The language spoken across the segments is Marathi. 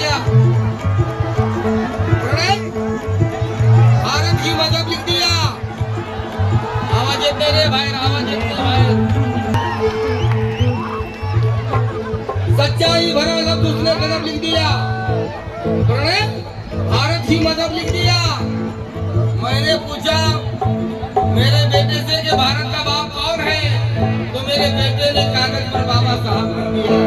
दिया भारत की मदद लिख दिया आवाज येते रे बाहेर आवाज येते बाहेर सच्चाई भरा लफ्ज उसने कदम लिख दिया भारत की मदद लिख दिया। मैंने पूछा मेरे बेटे से कि भारत का बाप कौन है तो मेरे बेटे ने कागज पर बाबा साहब लिख दिया।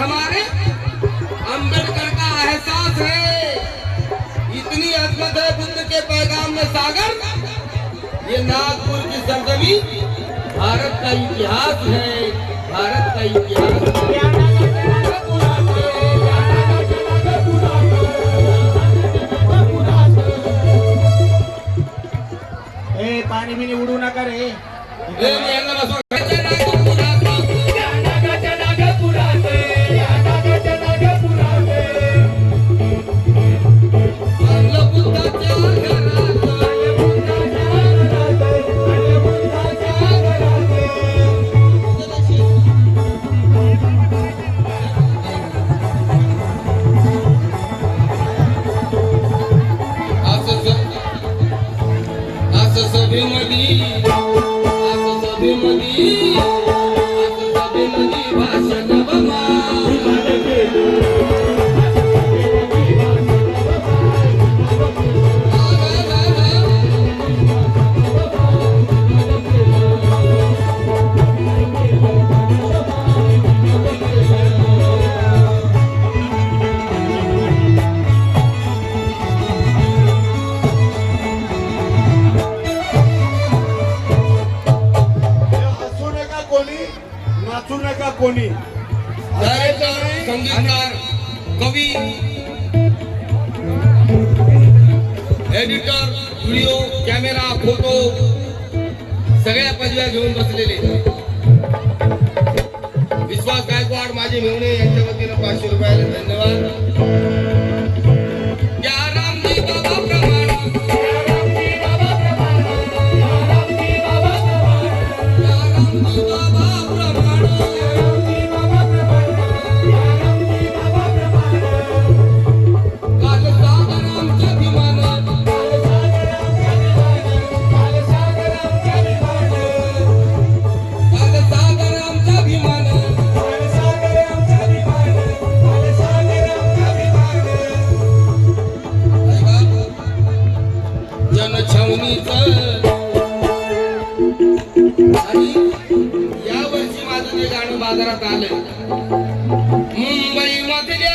हमारे अंबेडकर का एहसास है इतनी अजमत है बुद्ध के पैगाम में सागर ये नागपुर की सरजमीन भारत का इतिहास है भारत का इतिहास पाणी बिनी उडू नका रे कोणी संगीतकार कवी एडिटर व्हिडिओ कॅमेरा फोटो सगळ्या पदव्या घेऊन बसलेले विश्वास गायकवाड माझे मेवणे यांच्या वतीने 500 रुपयाला धन्यवाद। आणि या वर्षी माझं जे गाणं बाजारात आलं मुंबई मध्ये